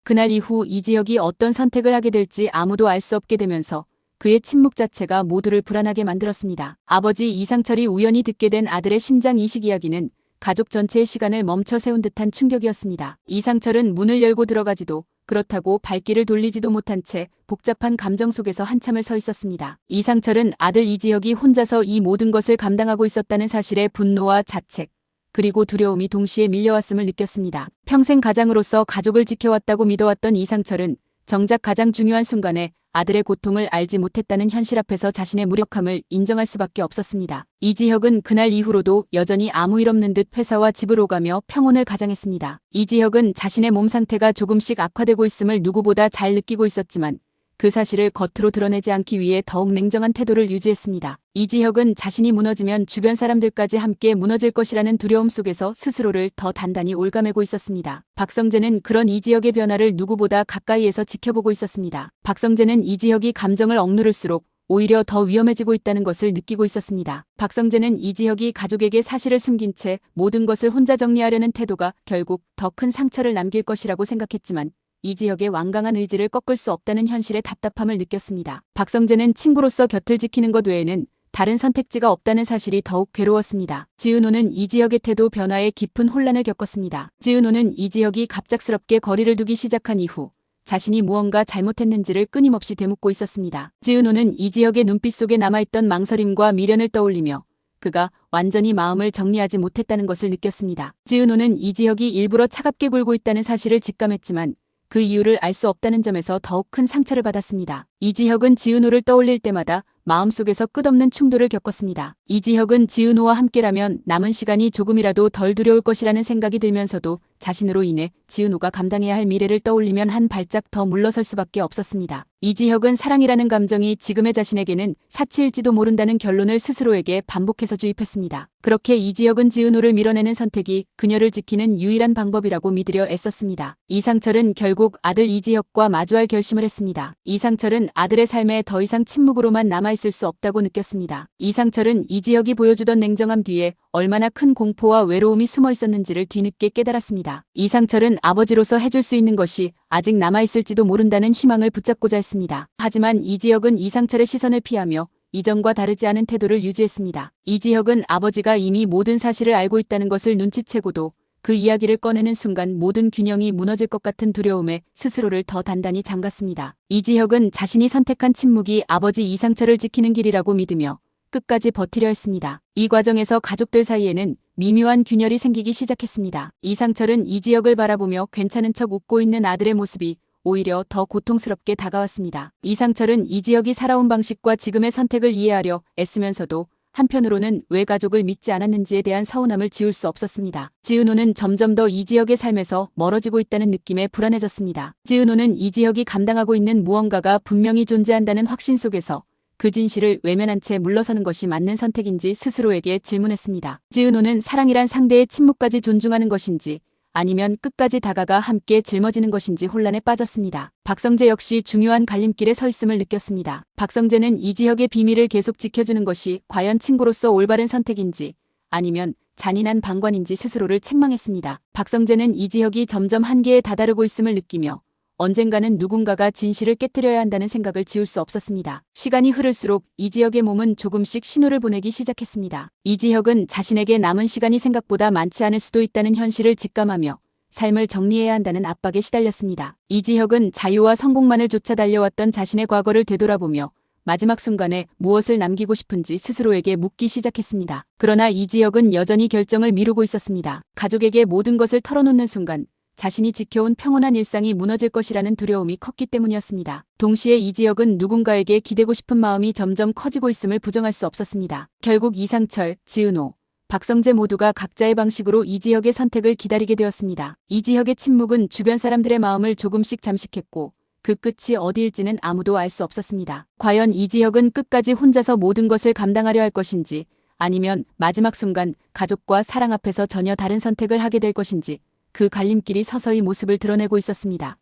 그날 이후 이지혁이 어떤 선택을 하게 될지 아무도 알 수 없게 되면서 그의 침묵 자체가 모두를 불안하게 만들었습니다. 아버지 이상철이 우연히 듣게 된 아들의 심장 이식 이야기는 가족 전체의 시간을 멈춰 세운 듯한 충격이었습니다. 이상철은 문을 열고 들어가지도 그렇다고 발길을 돌리지도 못한 채 복잡한 감정 속에서 한참을 서 있었습니다. 이상철은 아들 이지혁이 혼자서 이 모든 것을 감당하고 있었다는 사실에 분노와 자책, 그리고 두려움이 동시에 밀려왔음을 느꼈습니다. 평생 가장으로서 가족을 지켜왔다고 믿어왔던 이상철은 정작 가장 중요한 순간에 아들의 고통을 알지 못했다는 현실 앞에서 자신의 무력함을 인정할 수밖에 없었습니다. 이지혁은 그날 이후로도 여전히 아무 일 없는 듯 회사와 집을 오가며 평온을 가장했습니다. 이지혁은 자신의 몸 상태가 조금씩 악화되고 있음을 누구보다 잘 느끼고 있었지만 그 사실을 겉으로 드러내지 않기 위해 더욱 냉정한 태도를 유지했습니다. 이지혁은 자신이 무너지면 주변 사람들까지 함께 무너질 것이라는 두려움 속에서 스스로를 더 단단히 올가매고 있었습니다. 박성재는 그런 이지혁의 변화를 누구보다 가까이에서 지켜보고 있었습니다. 박성재는 이지혁이 감정을 억누를수록 오히려 더 위험해지고 있다는 것을 느끼고 있었습니다. 박성재는 이지혁이 가족에게 사실을 숨긴 채 모든 것을 혼자 정리하려는 태도가 결국 더 큰 상처를 남길 것이라고 생각했지만 이지혁의 완강한 의지를 꺾을 수 없다는 현실에 답답함을 느꼈습니다. 박성재는 친구로서 곁을 지키는 것 외에는 다른 선택지가 없다는 사실이 더욱 괴로웠습니다. 지은호는 이지혁의 태도 변화에 깊은 혼란을 겪었습니다. 지은호는 이지혁이 갑작스럽게 거리를 두기 시작한 이후 자신이 무언가 잘못했는지를 끊임없이 되묻고 있었습니다. 지은호는 이지혁의 눈빛 속에 남아있던 망설임과 미련을 떠올리며 그가 완전히 마음을 정리하지 못했다는 것을 느꼈습니다. 지은호는 이지혁이 일부러 차갑게 굴고 있다는 사실을 직감했지만 그 이유를 알 수 없다는 점에서 더욱 큰 상처를 받았습니다. 이지혁은 지은호를 떠올릴 때마다 마음속에서 끝없는 충돌을 겪었습니다. 이지혁은 지은호와 함께라면 남은 시간이 조금이라도 덜 두려울 것이라는 생각이 들면서도 자신으로 인해 지은호가 감당해야 할 미래를 떠올리면 한 발짝 더 물러설 수밖에 없었습니다. 이지혁은 사랑이라는 감정이 지금의 자신에게는 사치일지도 모른다는 결론을 스스로에게 반복해서 주입했습니다. 그렇게 이지혁은 지은호를 밀어내는 선택이 그녀를 지키는 유일한 방법이라고 믿으려 애썼습니다. 이상철은 결국 아들 이지혁과 마주할 결심을 했습니다. 이상철은 아들의 삶에 더 이상 침묵으로만 남아있을 수 없다고 느꼈습니다. 이상철은 이지혁이 보여주던 냉정함 뒤에 얼마나 큰 공포와 외로움이 숨어 있었는지를 뒤늦게 깨달았습니다. 이상철은 아버지로서 해줄 수 있는 것이 아직 남아있을지도 모른다는 희망을 붙잡고자 했습니다. 하지만 이지혁은 이상철의 시선을 피하며 이전과 다르지 않은 태도를 유지했습니다. 이지혁은 아버지가 이미 모든 사실을 알고 있다는 것을 눈치채고도 그 이야기를 꺼내는 순간 모든 균형이 무너질 것 같은 두려움에 스스로를 더 단단히 잠갔습니다. 이지혁은 자신이 선택한 침묵이 아버지 이상철을 지키는 길이라고 믿으며 끝까지 버티려 했습니다. 이 과정에서 가족들 사이에는 미묘한 균열이 생기기 시작했습니다. 이상철은 이지혁을 바라보며 괜찮은 척 웃고 있는 아들의 모습이 오히려 더 고통스럽게 다가왔습니다. 이상철은 이지혁이 살아온 방식과 지금의 선택을 이해하려 애쓰면서도 한편으로는 왜 가족을 믿지 않았는지에 대한 서운함을 지울 수 없었습니다. 지은호는 점점 더 이지혁의 삶에서 멀어지고 있다는 느낌에 불안해졌습니다. 지은호는 이지혁이 감당하고 있는 무언가가 분명히 존재한다는 확신 속에서 그 진실을 외면한 채 물러서는 것이 맞는 선택인지 스스로에게 질문했습니다. 지은호는 사랑이란 상대의 침묵까지 존중하는 것인지 아니면 끝까지 다가가 함께 짊어지는 것인지 혼란에 빠졌습니다. 박성재 역시 중요한 갈림길에 서 있음을 느꼈습니다. 박성재는 이지혁의 비밀을 계속 지켜주는 것이 과연 친구로서 올바른 선택인지 아니면 잔인한 방관인지 스스로를 책망했습니다. 박성재는 이지혁이 점점 한계에 다다르고 있음을 느끼며 언젠가는 누군가가 진실을 깨뜨려야 한다는 생각을 지울 수 없었습니다. 시간이 흐를수록 이지혁의 몸은 조금씩 신호를 보내기 시작했습니다. 이지혁은 자신에게 남은 시간이 생각보다 많지 않을 수도 있다는 현실을 직감하며 삶을 정리해야 한다는 압박에 시달렸습니다. 이지혁은 자유와 성공만을 쫓아 달려왔던 자신의 과거를 되돌아보며 마지막 순간에 무엇을 남기고 싶은지 스스로에게 묻기 시작했습니다. 그러나 이지혁은 여전히 결정을 미루고 있었습니다. 가족에게 모든 것을 털어놓는 순간 자신이 지켜온 평온한 일상이 무너질 것이라는 두려움이 컸기 때문이었습니다. 동시에 이지혁은 누군가에게 기대고 싶은 마음이 점점 커지고 있음을 부정할 수 없었습니다. 결국 이상철, 지은호, 박성재 모두가 각자의 방식으로 이지혁의 선택을 기다리게 되었습니다. 이지혁의 침묵은 주변 사람들의 마음을 조금씩 잠식했고 그 끝이 어디일지는 아무도 알 수 없었습니다. 과연 이지혁은 끝까지 혼자서 모든 것을 감당하려 할 것인지 아니면 마지막 순간 가족과 사랑 앞에서 전혀 다른 선택을 하게 될 것인지 그 갈림길이 서서히 모습을 드러내고 있었습니다.